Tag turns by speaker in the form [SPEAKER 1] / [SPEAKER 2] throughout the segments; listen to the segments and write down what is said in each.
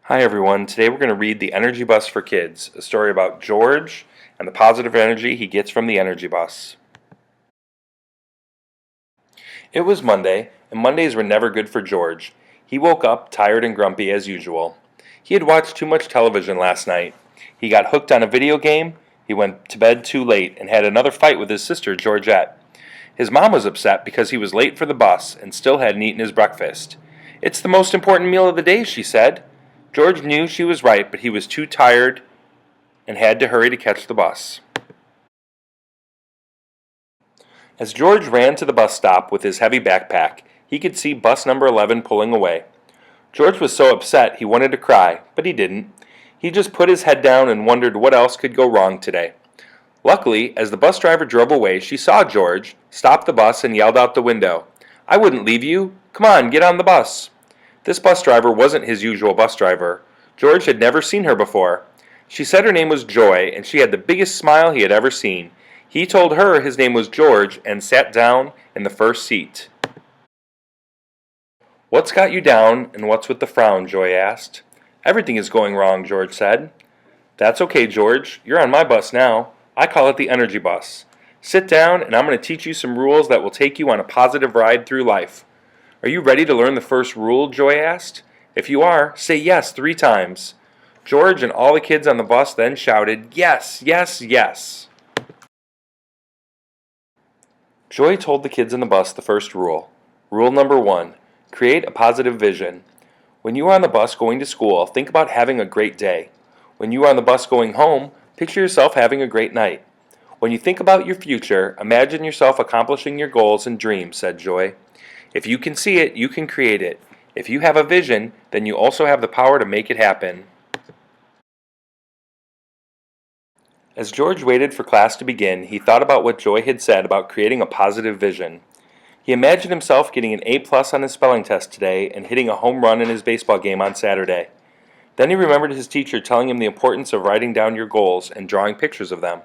[SPEAKER 1] Hi everyone, today we're going to read The Energy Bus for Kids, a story about George and the positive energy he gets from the energy bus. It was Monday, and Mondays were never good for George. He woke up tired and grumpy as usual. He had watched too much television last night. He got hooked on a video game, he went to bed too late, and had another fight with his sister Georgette. His mom was upset because he was late for the bus and still hadn't eaten his breakfast. "It's the most important meal of the day," she said. George knew she was right, but he was too tired and had to hurry to catch the bus. As George ran to the bus stop with his heavy backpack, he could see bus number 11 pulling away. George was so upset he wanted to cry, but he didn't. He just put his head down and wondered what else could go wrong today. Luckily, as the bus driver drove away, she saw George, stopped the bus, and yelled out the window, "I wouldn't leave you. Come on, get on the bus." This bus driver wasn't his usual bus driver. George had never seen her before. She said her name was Joy, and she had the biggest smile he had ever seen. He told her his name was George and sat down in the first seat. "What's got you down, and what's with the frown?" Joy asked. "Everything is going wrong," George said. "That's okay, George. You're on my bus now. I call it the Energy Bus. Sit down, and I'm going to teach you some rules that will take you on a positive ride through life." "Are you ready to learn the first rule?" Joy asked. "If you are, say yes 3 times. George and all the kids on the bus then shouted, "Yes, yes, yes." Joy told the kids on the bus the first rule. Rule number 1, create a positive vision. When you are on the bus going to school, think about having a great day. When you are on the bus going home, picture yourself having a great night. When you think about your future, imagine yourself accomplishing your goals and dreams, said Joy. If you can see it, you can create it. If you have a vision, then you also have the power to make it happen. As George waited for class to begin, he thought about what Joy had said about creating a positive vision. He imagined himself getting an A+ on his spelling test today and hitting a home run in his baseball game on Saturday. Then he remembered his teacher telling him the importance of writing down your goals and drawing pictures of them.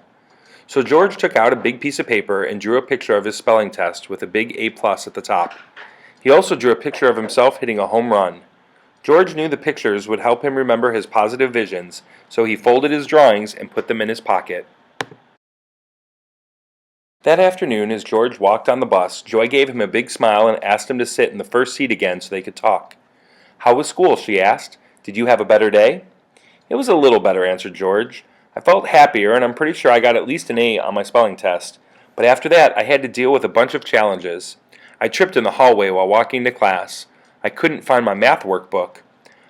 [SPEAKER 1] So George took out a big piece of paper and drew a picture of his spelling test with a big A+ at the top. He also drew a picture of himself hitting a home run. George knew the pictures would help him remember his positive visions, so he folded his drawings and put them in his pocket. That afternoon, as George walked on the bus, Joy gave him a big smile and asked him to sit in the first seat again so they could talk. "How was school?" she asked. "Did you have a better day?" "It was a little better," answered George. "I felt happier, and I'm pretty sure I got at least an A on my spelling test. But after that, I had to deal with a bunch of challenges. I tripped in the hallway while walking to class. I couldn't find my math workbook.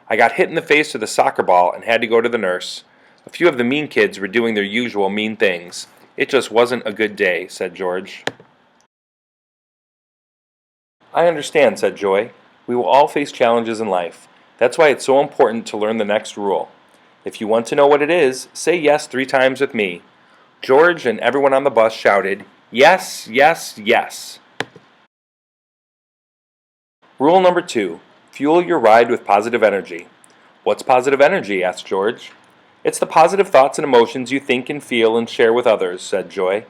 [SPEAKER 1] I got hit in the face with a soccer ball and had to go to the nurse. A few of the mean kids were doing their usual mean things. It just wasn't a good day," said George. "I understand," said Joy. "We will all face challenges in life. That's why it's so important to learn the next rule. If you want to know what it is, say yes 3 times with me." George and everyone on the bus shouted, "Yes, yes, yes." Rule number 2, fuel your ride with positive energy. "What's positive energy?" asked George. "It's the positive thoughts and emotions you think and feel and share with others," said Joy.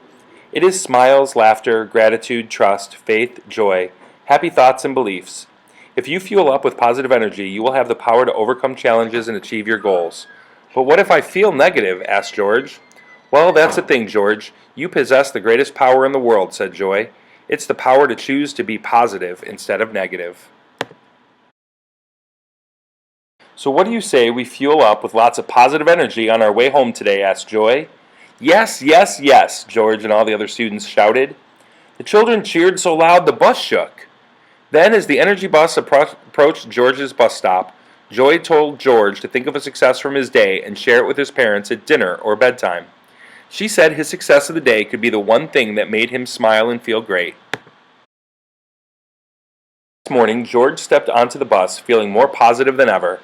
[SPEAKER 1] "It is smiles, laughter, gratitude, trust, faith, joy, happy thoughts and beliefs. If you fuel up with positive energy, you will have the power to overcome challenges and achieve your goals." "But what if I feel negative?" asked George. "Well, that's the thing, George. You possess the greatest power in the world," said Joy. "It's the power to choose to be positive instead of negative." "So what do you say we fuel up with lots of positive energy on our way home today?" asked Joy. "Yes, yes, yes," George and all the other students shouted. The children cheered so loud the bus shook. Then, as the energy bus approached George's bus stop, Joy told George to think of a success from his day and share it with his parents at dinner or bedtime. She said his success of the day could be the one thing that made him smile and feel great. This morning, George stepped onto the bus feeling more positive than ever.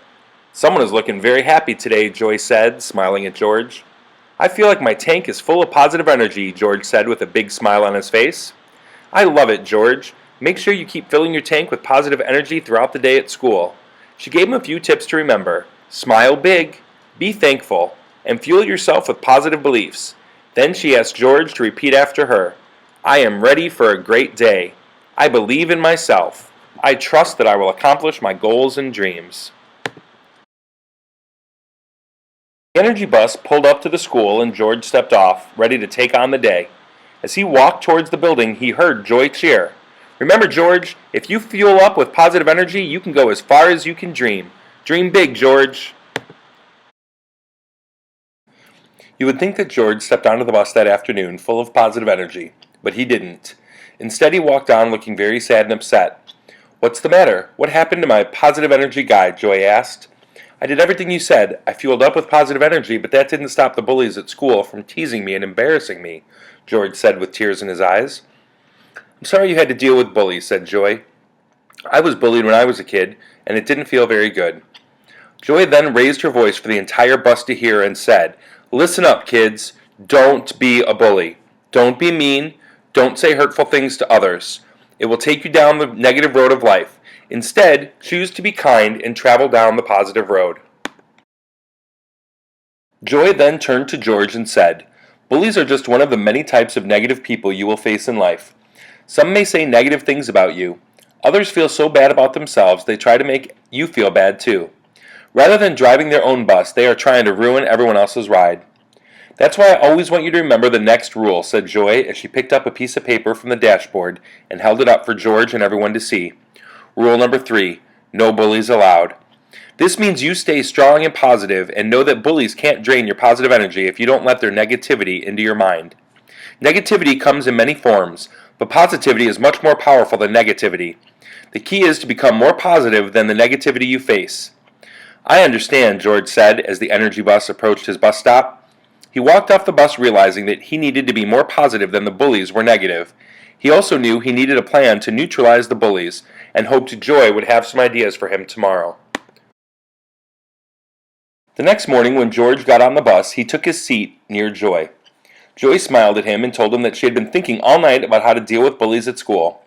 [SPEAKER 1] "Someone is looking very happy today," Joy said, smiling at George. "I feel like my tank is full of positive energy," George said with a big smile on his face. "I love it, George. Make sure you keep filling your tank with positive energy throughout the day at school." She gave him a few tips to remember. Smile big, be thankful, and fuel yourself with positive beliefs. Then she asked George to repeat after her. "I am ready for a great day. I believe in myself. I trust that I will accomplish my goals and dreams." The energy bus pulled up to the school and George stepped off, ready to take on the day. As he walked towards the building, he heard Joy cheer. "Remember, George, if you fuel up with positive energy, you can go as far as you can dream. Dream big, George." You would think that George stepped onto the bus that afternoon full of positive energy, but he didn't. Instead, he walked on looking very sad and upset. "What's the matter? What happened to my positive energy guide?" Joy asked. "I did everything you said. I fueled up with positive energy, but that didn't stop the bullies at school from teasing me and embarrassing me," George said with tears in his eyes. "I'm sorry you had to deal with bullies," said Joy. "I was bullied when I was a kid, and it didn't feel very good." Joy then raised her voice for the entire bus to hear and said, "Listen up, kids. Don't be a bully. Don't be mean. Don't say hurtful things to others. It will take you down the negative road of life. Instead, choose to be kind and travel down the positive road." Joy then turned to George and said, "Bullies are just one of the many types of negative people you will face in life. Some may say negative things about you. Others feel so bad about themselves they try to make you feel bad too. Rather than driving their own bus, they are trying to ruin everyone else's ride. That's why I always want you to remember the next rule," said Joy as she picked up a piece of paper from the dashboard and held it up for George and everyone to see. "Rule number 3, no bullies allowed. This means you stay strong and positive and know that bullies can't drain your positive energy if you don't let their negativity into your mind. Negativity comes in many forms, but positivity is much more powerful than negativity. The key is to become more positive than the negativity you face." "I understand," George said as the energy bus approached his bus stop. He walked off the bus realizing that he needed to be more positive than the bullies were negative. He also knew he needed a plan to neutralize the bullies, and hoped Joy would have some ideas for him tomorrow. The next morning when George got on the bus, he took his seat near Joy. Joy smiled at him and told him that she had been thinking all night about how to deal with bullies at school.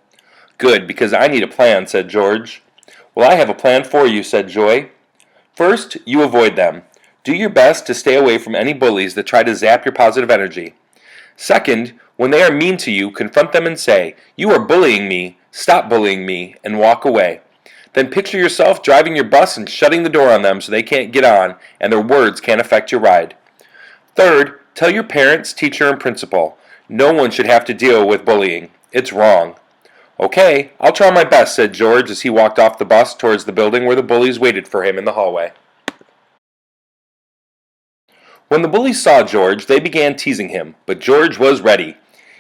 [SPEAKER 1] "Good, because I need a plan," said George. "Well, I have a plan for you," said Joy. "First, you avoid them. Do your best to stay away from any bullies that try to zap your positive energy. Second, when they are mean to you, confront them and say, 'You are bullying me, stop bullying me,' and walk away. Then picture yourself driving your bus and shutting the door on them so they can't get on and their words can't affect your ride. Third, tell your parents, teacher, and principal. No one should have to deal with bullying. It's wrong." "Okay, I'll try my best," said George as he walked off the bus towards the building where the bullies waited for him in the hallway. When the bullies saw George, they began teasing him, but George was ready.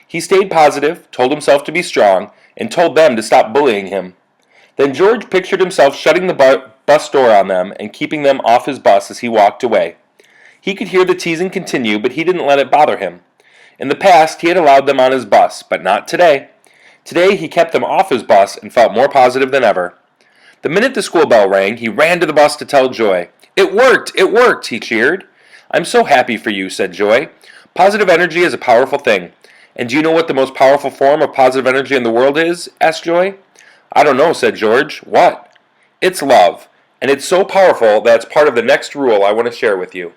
[SPEAKER 1] He stayed positive, told himself to be strong, and told them to stop bullying him. Then George pictured himself shutting the bus door on them and keeping them off his bus as he walked away. He could hear the teasing continue, but he didn't let it bother him. In the past, he had allowed them on his bus, but not today. Today, he kept them off his bus and felt more positive than ever. The minute the school bell rang, he ran to the bus to tell Joy. "It worked! It worked!" he cheered. "I'm so happy for you," said Joy. "Positive energy is a powerful thing. And do you know what the most powerful form of positive energy in the world is?" asked Joy. "I don't know," said George. "What?" "It's love. And it's so powerful that it's part of the next rule I want to share with you.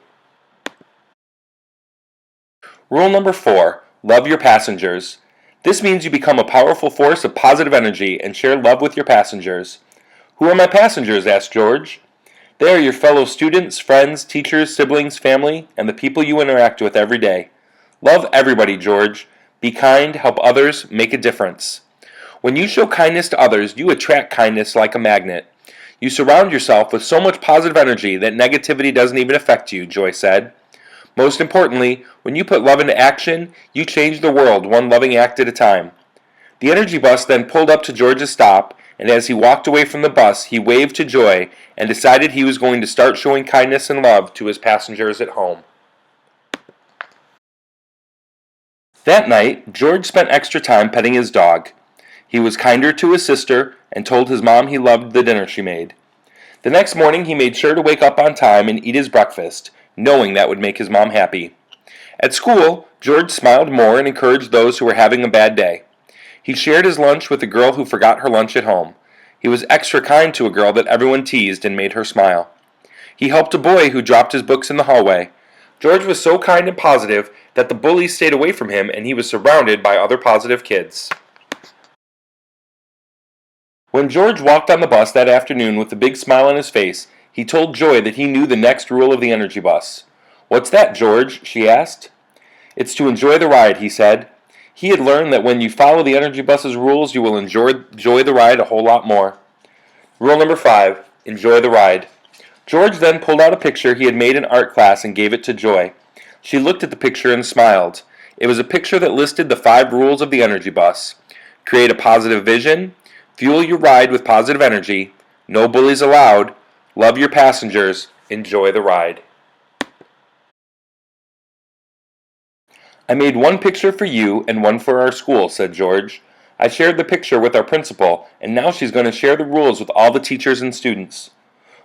[SPEAKER 1] Rule number 4, love your passengers. This means you become a powerful force of positive energy and share love with your passengers. "Who are my passengers?" asked George. "They are your fellow students, friends, teachers, siblings, family, and the people you interact with every day. Love everybody, George. Be kind, help others, make a difference. When you show kindness to others, you attract kindness like a magnet. You surround yourself with so much positive energy that negativity doesn't even affect you," Joy said. "Most importantly, when you put love into action, you change the world one loving act at a time." The energy bus then pulled up to George's stop, and as he walked away from the bus, he waved to Joy and decided he was going to start showing kindness and love to his passengers at home. That night, George spent extra time petting his dog. He was kinder to his sister and told his mom he loved the dinner she made. The next morning, he made sure to wake up on time and eat his breakfast, knowing that would make his mom happy. At school, George smiled more and encouraged those who were having a bad day. He shared his lunch with a girl who forgot her lunch at home. He was extra kind to a girl that everyone teased and made her smile. He helped a boy who dropped his books in the hallway. George was so kind and positive that the bullies stayed away from him and he was surrounded by other positive kids. When George walked on the bus that afternoon with a big smile on his face, he told Joy that he knew the next rule of the energy bus. "What's that, George?" she asked. "It's to enjoy the ride," he said. He had learned that when you follow the Energy Bus's rules, you will enjoy the ride a whole lot more. Rule number 5, enjoy the ride. George then pulled out a picture he had made in art class and gave it to Joy. She looked at the picture and smiled. It was a picture that listed the 5 rules of the Energy Bus. Create a positive vision, fuel your ride with positive energy, no bullies allowed, love your passengers, enjoy the ride. "I made one picture for you and one for our school," said George. "I shared the picture with our principal, and now she's going to share the rules with all the teachers and students."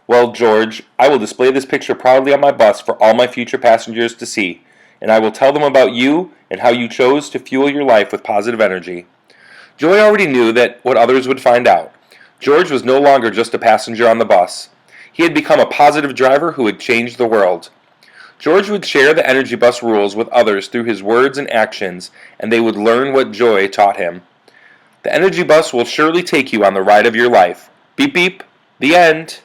[SPEAKER 1] "Well, George, I will display this picture proudly on my bus for all my future passengers to see, and I will tell them about you and how you chose to fuel your life with positive energy." Joy already knew that what others would find out. George was no longer just a passenger on the bus. He had become a positive driver who had changed the world. George would share the Energy Bus rules with others through his words and actions, and they would learn what Joy taught him. The Energy Bus will surely take you on the ride of your life. Beep beep, the end.